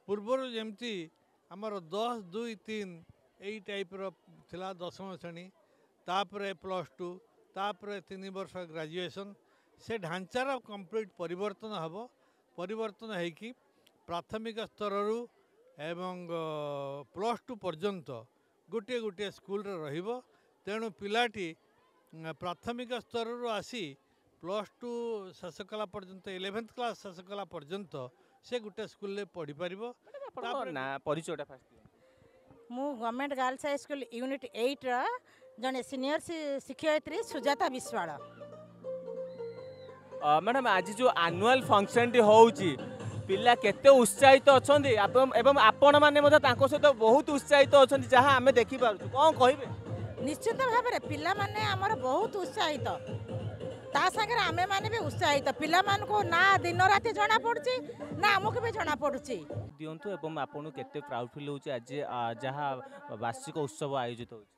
पूर्वर जमती आमर 10, 2, 3 यही टाइप्र थिला दशम श्रेणी तापर +2 तापर 3 वर्ष ग्रेजुएशन से ढांचार कंप्लीट परिवर्तन हम परिवर्तन होगी प्राथमिक स्तर एवं +2 पर्यंत गोटे गोटे स्कूल रो तेणु पिलाटी प्राथमिक स्तर आसी +2 शेष कला पर्यंत 11th क्लास शेष कला पर्यंत से गोटे स्कूल पढ़ी पार ना परिचयटा फास्ट मु government girls high school unit 8 जने सीनियर शिक्षयित्री सुजाता विश्वाल। मैडम आज जो एनुअल फंक्शन टी होउची पिला केते उत्साहित अछंदी एवं आपण माने मते तांको सहित बहुत उत्साहित अछंदी जहां हमें देखि पारु कोन कहिबे। निश्चित भाव में पिला माने हमर बहुत उत्साहित ता संगे आमे माने भी उत्साहित पिला मान को ना दिन राति जना पड़ुची ना हमको भी जना पड़ुची दियंतु एवं आपन केते प्राउड फील होउची आज जहां वार्षिक उत्सव आयोजित होउची।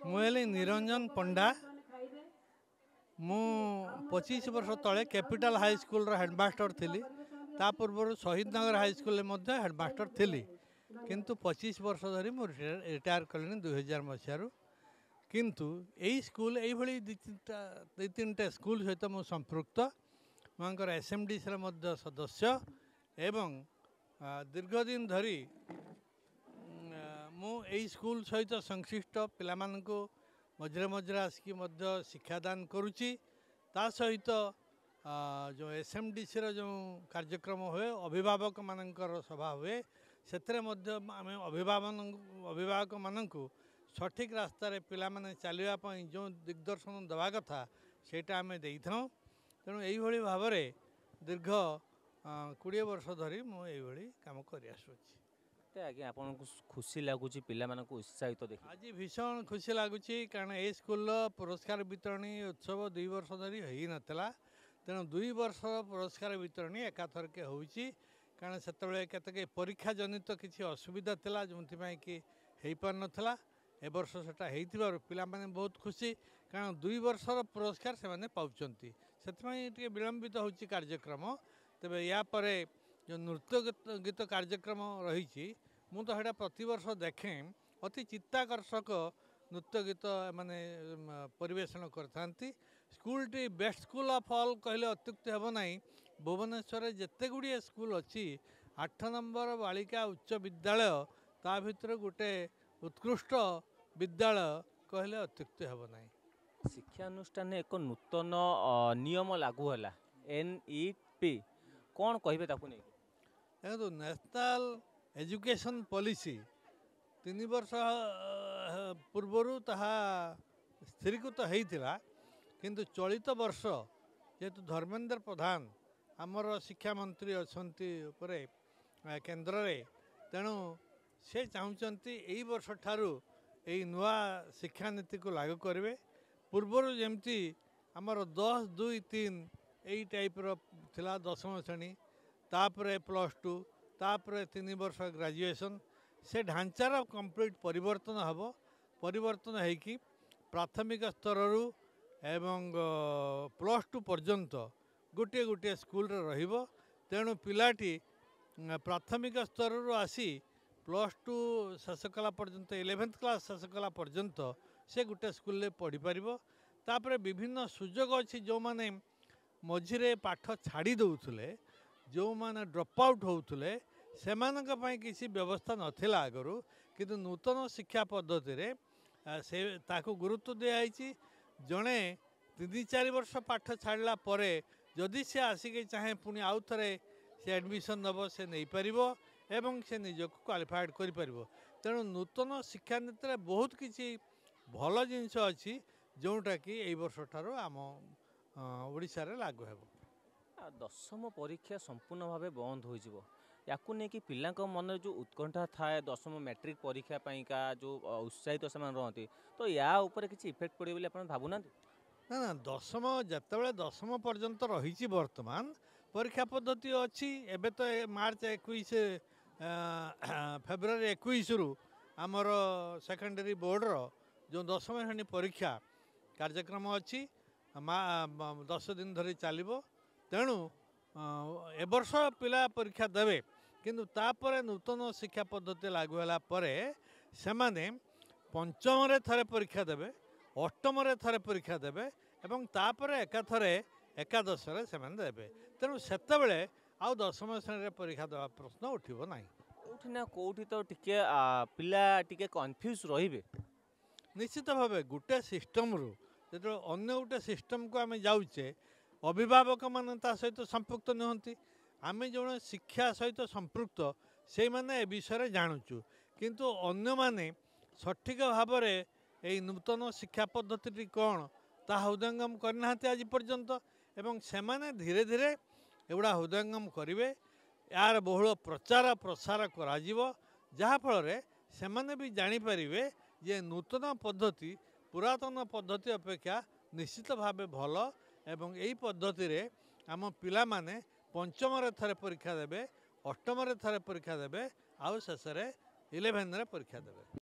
मुझे निरंजन पंडा मु 25 वर्ष तले कैपिटल हाई स्कूल हेडमास्टर थी ता पूर्व शहीद नगर हाई स्कूल हेडमास्टर थी किंतु 25 वर्ष धरी मुझे रिटायर कले 2000 मसीह किंतु यही स्कूल यही दु तीन स्कूल सहित मु संपृक्त मुझे एसएमडीसी सदस्य एवं दीर्घ दिन धरी मु स्कूल सहित संश्लिष्ट पिला मझे मझे आसिक शिक्षादान करुच्ची ता सहित जो एसएमडीसी जो कार्यक्रम हुए अभिभावक मानकर सभा हुए से आम अभिभावक मानू सठिक रास्तार पिला माने चलवाई जो दिग्दर्शन दवा कथा सेटा आम दे था तेणु यही भाव में दीर्घ 20 वर्ष धरी मुझे कम कर आज्ञा आपन खुशी लगुच पिला उत्साहित देख आज भीषण खुशी लगुच कारण ये स्कूल पुरस्कार वितरणी उत्सव 2 वर्ष धरी हो नाला तेणु 2 वर्ष पुरस्कार वितरणी एकाथरके होची कारण से केतक परीक्षा जनित किसी असुविधा था जो कि हो पार नाला ए वर्ष सेटा पिला माने बहुत खुशी कारण 2 वर्षर पुरस्कार से माने पाउचंती से विलंबित होची कार्यक्रम तेबे या परे जो नृत्य गीत कार्यक्रम रही मु तो हेटा प्रति वर्ष देखें अति चित्ताकर्षक नृत्य गीत माने परिवेषण करथांती स्कूल टी बेस्ट स्कूल ऑफ ऑल कहले अत्युक्ति हेब नहीं भुवनेश्वर जेते गुड़िए स्कूल अच्छी 8 नंबर बालिका उच्च विद्यालय ता भितर गोटे उत्कृष्ट विद्यालय कहले अत्युक्ति हेब नहीं। शिक्षानुष्ठान एक नूतन नियम लागू है NEP कौन कहे नहीं देखो नेशनल एजुकेशन पॉलिसी 3 वर्ष पूर्वर ताहा स्थिरीकृत होता किंतु चलित वर्ष जेहेतु धर्मेंद्र प्रधान आमर शिक्षा मंत्री अच्छा केन्द्र में तेणु से चाहते यही वर्ष ठारू यही नुआ शिक्षा नीति को लागू करेंगे पूर्वर जमती आमर 10, 2, 3 यही टाइप्र थिला दशम श्रेणी तापर +2 तापर 3 वर्ष ग्रेजुएशन से ढांचार कंप्लीट परिवर्तन हम परिवर्तन होगी प्राथमिक स्तर एवं +2 पर्यंत गोटे गोटे स्कूल रो तेणु पिलाटी प्राथमिक स्तर आसी +2 शेष कला पर्यंत 11th क्लास शेष कला पर्यंत से गोटे स्कूल पढ़ी पार तापर विभिन्न सुजोग अच्छी जो माने मझिरे पाठ छाड़ी दौले जो माने ड्रॉप आउट होते से किसी व्यवस्था नथिला आगरू किंतु नूतन शिक्षा पद्धति रे से ताको गुरुत्व दिखाई जड़े 3-4 वर्ष पाठ छाड़ला परे जदि से आसिक चाहे पुणी आउ थे से एडमिशन नब से नहीं पार एवं से निजक क्वालिफाइड कर तेणु नूतन शिक्षा नीति बहुत किसी भल जिनस अच्छी जोटा कि यही वर्ष ठार आम ओडिशा रे लागू हेब। दशम परीक्षा संपूर्ण भाव बंद हो याकू नहीं कि पिला मन जो उत्कंठा थाए दशम मैट्रिक परीक्षा का जो उत्साहित से रहती तो या ऊपर किसी इफेक्ट पड़े बोली आप भावुना ना ना दशम जिते दशम पर्यंत रही बर्तमान परीक्षा पद्धति अच्छी एबे तो मार्च 21 फेब्रुआरी 21 रु आमर सेकेंडरी बोर्डर जो दशम श्रेणी परीक्षा कार्यक्रम अच्छी 10 दिन धरी चलो तेणु ए वर्ष पिला परीक्षा देवे କିନ୍ତୁ ତାପରେ ନୂତନ ଶିକ୍ଷା ପଦ୍ଧତି ଲାଗୁ ହେଲା ପରେ ସେମାନେ ପଞ୍ଚମରେ ଥରେ ପରୀକ୍ଷା ଦେବେ, ଅଷ୍ଟମରେ ଥରେ ପରୀକ୍ଷା ଦେବେ ଏବଂ ତାପରେ ଏକାଥରେ ଏକାଦଶରେ ସେମାନେ ଦେବେ। ତେଣୁ ସେତେବେଳେ ଆଉ ଦଶମ ଶ୍ରେଣୀରେ ପରୀକ୍ଷା ଦେବା ପ୍ରଶ୍ନ ଉଠିବ ନାହିଁ। କୋଉଠି ନା କୋଉଠି ତ ଟିକେ ପିଲା ଟିକେ କନଫ୍ୟୁଜ୍ ରହିବେ। ନିଶ୍ଚିତ ଭାବେ ଗୋଟେ ସିଷ୍ଟମରୁ ଯେତେବେଳେ ଅନ୍ୟ ଗୋଟେ ସିଷ୍ଟମକୁ ଆମେ ଯାଉଛେ, ଅଭିଭାବକମାନେ ତା ସହିତ ସମ୍ପୃକ୍ତ ନୁହନ୍ତି। ଆମେ ଯେଉଁ ଶିକ୍ଷା ସହିତ ସମ୍ପୃକ୍ତ ସେଇମାନେ ଏ ବିଷୟରେ ଜାଣୁଛୁ, କିନ୍ତୁ ଅନ୍ୟମାନେ ସଠିକ ଭାବରେ ଏହି ନୂତନ ଶିକ୍ଷା ପଦ୍ଧତିଟି କ'ଣ ତାହା ହୃଦୟଙ୍ଗମ କରିନାହାନ୍ତି ଆଜି ପର୍ଯ୍ୟନ୍ତ ଏବଂ ସେମାନେ ଧୀରେ ଧୀରେ ଏଗୁଡ଼ା ହୃଦୟଙ୍ଗମ କରିବେ। ଏହାର ବହୁଳ ପ୍ରଚାର ପ୍ରସାର କରାଯିବ, ଯାହାଫଳରେ ସେମାନେ ବି ଜାଣିପାରିବେ ଯେ ନୂତନ ପଦ୍ଧତି ପୁରାତନ ପଦ୍ଧତି ଅପେକ୍ଷା ନିଶ୍ଚିତ ଭାବେ ଭଲ ଏବଂ ଏହି ପଦ୍ଧତିରେ ଆମ ପିଲାମାନେ ପଞ୍ଚମରେ ଥରେ ପରୀକ୍ଷା ଦେବେ, ଅଷ୍ଟମରେ ଥରେ ପରୀକ୍ଷା ଦେବେ ଆଉ ଶେଷରେ 11ରେ ପରୀକ୍ଷା ଦେବେ।